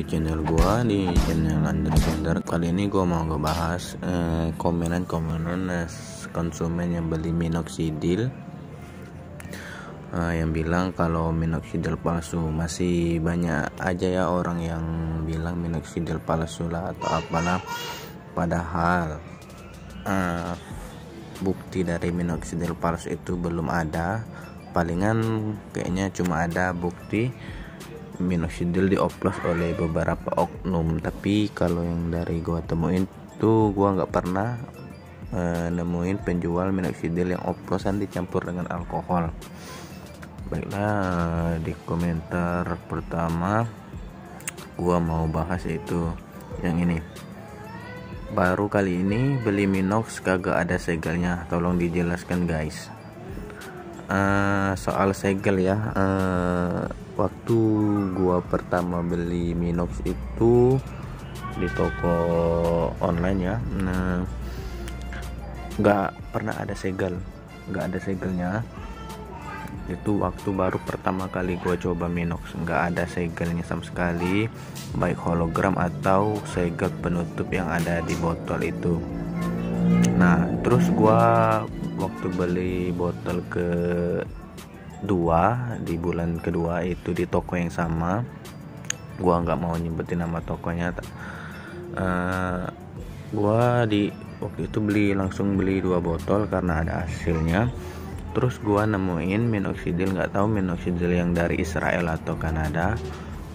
channel gua, di channel Andre Center. Kali ini gua mau ngebahas komenan konsumen yang beli minoxidil, yang bilang kalau minoxidil palsu. Masih banyak aja ya orang yang bilang minoxidil palsu lah atau apalah, padahal bukti dari minoxidil palsu itu belum ada. Palingan kayaknya cuma ada bukti minoxidil dioplos oleh beberapa oknum, tapi kalau yang dari gua temuin tuh gua nggak pernah nemuin penjual minoxidil yang oplosan dicampur dengan alkohol. Baiklah, di komentar pertama gua mau bahas itu yang ini. Baru kali ini beli minox kagak ada segelnya, tolong dijelaskan guys. Soal segel ya, waktu gua pertama beli minox itu di toko online ya, nggak pernah ada segel, nggak ada segelnya. Itu waktu baru pertama kali gua coba minox, nggak ada segelnya sama sekali, baik hologram atau segel penutup yang ada di botol itu. Nah, terus gua waktu beli botol kedua di bulan kedua itu di toko yang sama, gua nggak mau nyebutin nama tokonya. Gua waktu itu langsung beli 2 botol karena ada hasilnya. Terus gua nemuin minoxidil, nggak tahu minoxidil yang dari Israel atau Kanada.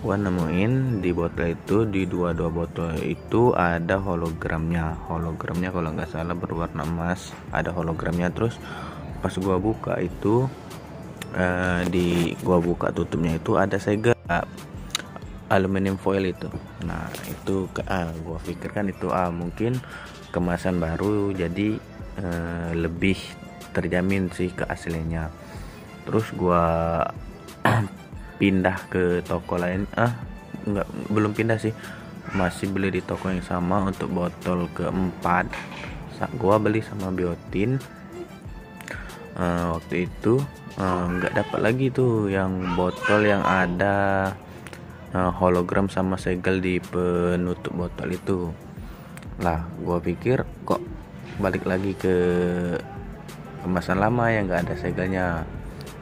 Gua nemuin di botol itu, di dua botol itu ada hologramnya kalau nggak salah berwarna emas, ada hologramnya. Terus pas gua buka itu, gua buka tutupnya itu ada segel aluminium foil itu. Nah itu gua pikirkan itu mungkin kemasan baru, jadi lebih terjamin sih keasliannya. Terus gua pindah ke toko lain, belum pindah sih, masih beli di toko yang sama untuk botol keempat. Gua beli sama biotin. Waktu itu nggak dapat lagi tuh yang botol yang ada hologram sama segel di penutup botol itu. Lah gua pikir kok balik lagi ke kemasan lama yang nggak ada segelnya.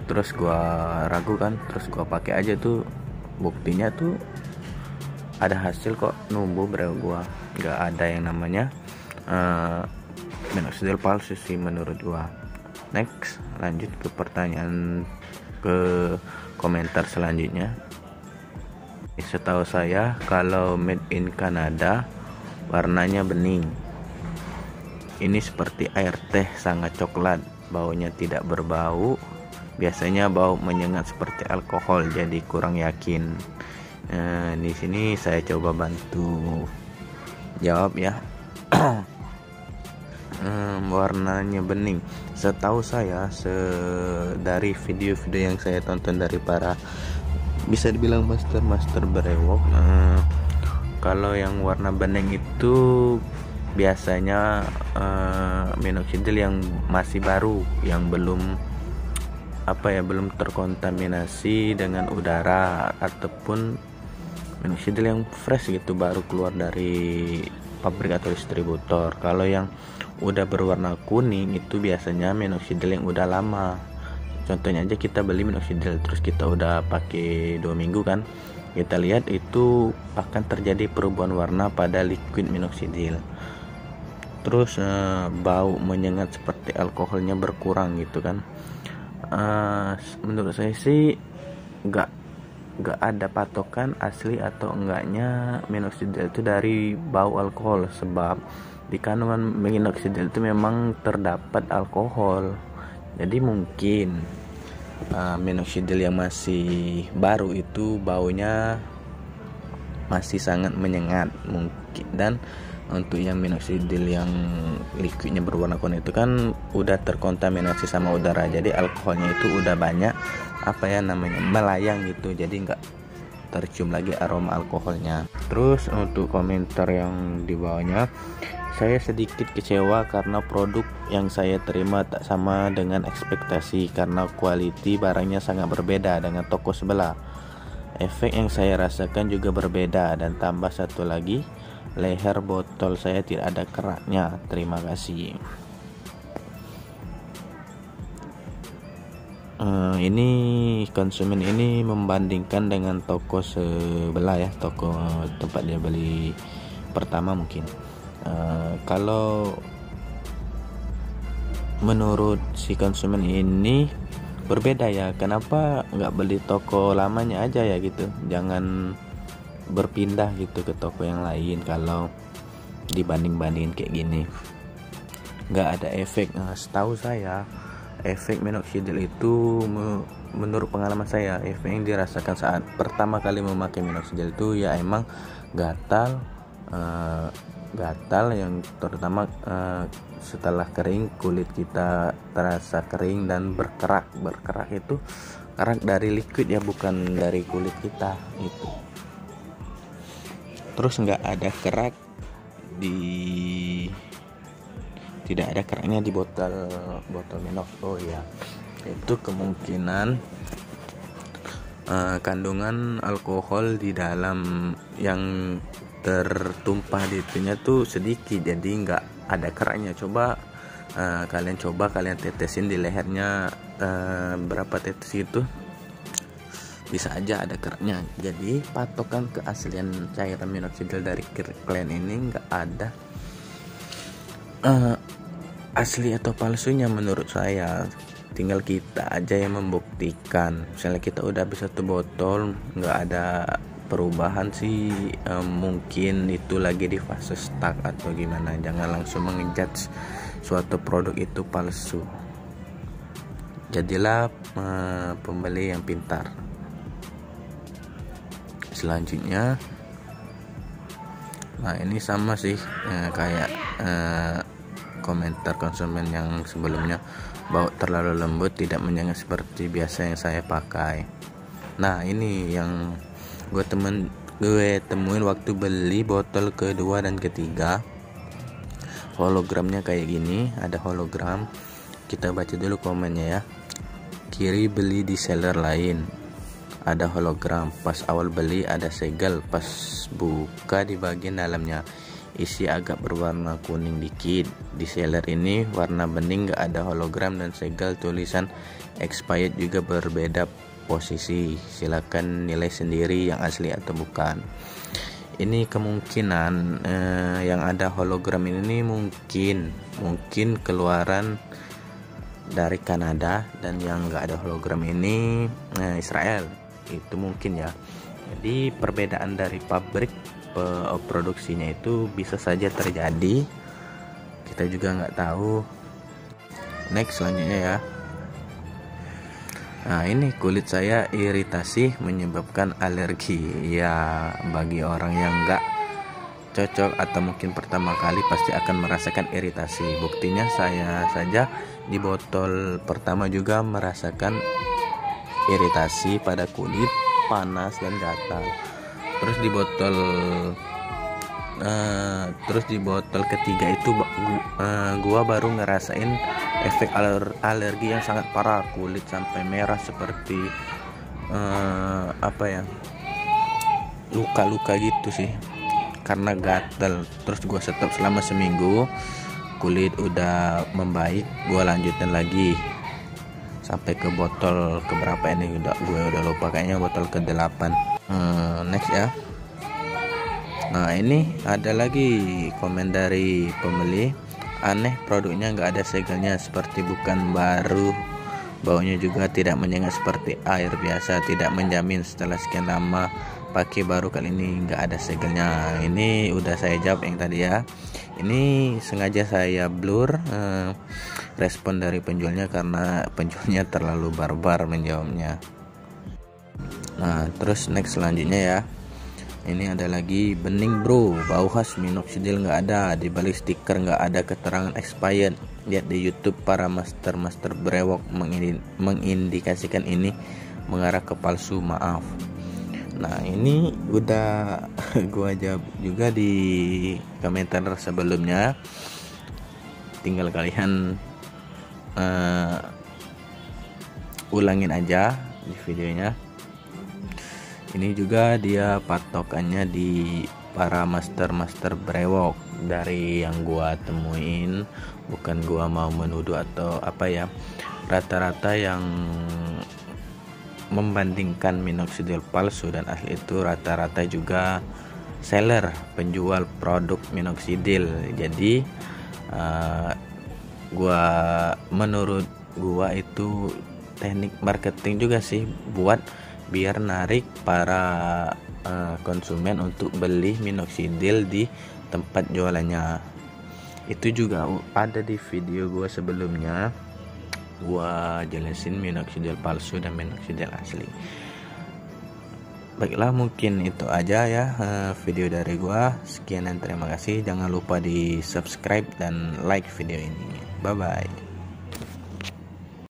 Terus gua ragu kan, terus gua pakai aja tuh, buktinya tuh ada hasil kok, numbuh bro. Gua nggak ada yang namanya minoxidil palsu sih menurut gua. Next, lanjut ke komentar selanjutnya. Setahu saya kalau made in Kanada warnanya bening. Ini seperti air teh, sangat coklat, baunya tidak berbau. Biasanya bau menyengat seperti alkohol, jadi kurang yakin. Di sini saya coba bantu jawab ya. Warnanya bening. Setahu saya, dari video-video yang saya tonton dari para bisa dibilang master brewok, kalau yang warna bening itu biasanya minoxidil yang masih baru, yang belum terkontaminasi dengan udara, ataupun minoxidil yang fresh gitu, baru keluar dari pabrik atau distributor. Kalau yang udah berwarna kuning itu biasanya minoxidil yang udah lama. Contohnya aja, kita beli minoxidil terus kita udah pakai 2 minggu kan, kita lihat itu akan terjadi perubahan warna pada liquid minoxidil. Terus bau menyengat seperti alkoholnya berkurang gitu kan. Menurut saya sih nggak ada patokan asli atau enggaknya minoxidil itu dari bau alkohol, sebab di kandungan minoxidil itu memang terdapat alkohol. Jadi mungkin minoxidil yang masih baru itu baunya masih sangat menyengat mungkin. Dan untuk yang minoxidil yang liquidnya berwarna kuning itu kan udah terkontaminasi sama udara, jadi alkoholnya itu udah banyak melayang gitu, jadi nggak tercium lagi aroma alkoholnya. Terus untuk komentar yang di bawahnya, saya sedikit kecewa karena produk yang saya terima tak sama dengan ekspektasi, karena quality barangnya sangat berbeda dengan toko sebelah. efek yang saya rasakan juga berbeda, dan tambah satu lagi, leher botol saya tidak ada keraknya. Terima kasih. Ini konsumen ini membandingkan dengan toko sebelah ya, toko tempat dia beli pertama mungkin. Kalau menurut si konsumen ini berbeda ya, kenapa nggak beli toko lamanya aja ya gitu, jangan berpindah gitu ke toko yang lain. Kalau dibanding-bandingin kayak gini nggak ada efek. Setahu saya efek minoxidil itu menurut pengalaman saya, efek yang dirasakan saat pertama kali memakai minoxidil itu ya emang gatal, gatal yang terutama setelah kering kulit kita terasa kering dan berkerak itu kerak dari liquid ya, bukan dari kulit kita itu. Terus nggak ada kerak tidak ada keraknya di botol Minox. Oh ya, itu kemungkinan kandungan alkohol di dalam yang tertumpah di itunya tuh sedikit, jadi nggak ada keraknya. Kalian tetesin di lehernya berapa tetes itu, bisa aja ada keraknya. Jadi patokan keaslian cairan minoxidil dari kalian ini nggak ada asli atau palsunya menurut saya. Tinggal kita aja yang membuktikan. Misalnya kita udah habis 1 botol nggak ada perubahan sih, mungkin itu lagi di fase stuck atau gimana. Jangan langsung mengejudge suatu produk itu palsu. Jadilah pembeli yang pintar. Selanjutnya, nah ini sama sih kayak komentar konsumen yang sebelumnya, bau terlalu lembut, tidak menyengat seperti biasa yang saya pakai. Nah ini yang gue temuin waktu beli botol kedua dan ketiga. Hologramnya kayak gini, ada hologram. Kita baca dulu komennya ya. Kiri beli di seller lain, ada hologram. Pas awal beli ada segel, pas buka di bagian dalamnya isi agak berwarna kuning dikit. Di seller ini warna bening, gak ada hologram dan segel. Tulisan expired juga berbeda posisi. Silakan nilai sendiri yang asli atau bukan. Ini kemungkinan yang ada hologram ini mungkin keluaran dari Kanada, dan yang gak ada hologram ini Israel. Itu mungkin ya. Jadi perbedaan dari pabrik produksinya itu bisa saja terjadi, kita juga nggak tahu. Next selanjutnya ya. Nah ini kulit saya iritasi menyebabkan alergi ya. Bagi orang yang nggak cocok atau mungkin pertama kali pasti akan merasakan iritasi. Buktinya saya saja di botol pertama juga merasakan iritasi pada kulit, panas dan gatal. Terus di botol ketiga itu gua baru ngerasain efek alergi yang sangat parah. Kulit sampai merah seperti luka-luka gitu sih, karena gatal. Terus gua stop selama seminggu, kulit udah membaik. Gua lanjutin lagi sampai ke botol keberapa ini, gue udah lupa, kayaknya botol ke-8. Next ya. Nah ini ada lagi komen dari pembeli, aneh produknya nggak ada segelnya, seperti bukan baru. Baunya juga tidak menyengat seperti air biasa, tidak menjamin setelah sekian lama pakai baru kali ini nggak ada segelnya. Ini udah saya jawab yang tadi ya. Ini sengaja saya blur respon dari penjualnya karena penjualnya terlalu barbar menjawabnya. Nah terus next selanjutnya ya. Ini ada lagi, bening bro, bau khas minoxidil nggak ada, di balik stiker nggak ada keterangan expired. Lihat di YouTube para master brewok mengindikasikan ini mengarah ke palsu, maaf. Nah ini udah gua jawab juga di komentar sebelumnya, tinggal kalian ulangin aja di videonya. Ini juga dia patokannya di para master brewok. Dari yang gua temuin, bukan gua mau menuduh atau apa ya, rata-rata yang membandingkan minoxidil palsu dan asli itu rata-rata juga seller, penjual produk minoxidil. Jadi menurut gua itu teknik marketing juga sih, buat biar narik para konsumen untuk beli minoxidil di tempat jualannya. Itu juga ada di video gua sebelumnya, gua jelasin minoxidil palsu dan minoxidil asli. Baiklah, mungkin itu aja ya video dari gua. Sekian dan terima kasih. Jangan lupa di subscribe dan like video ini. Bye bye.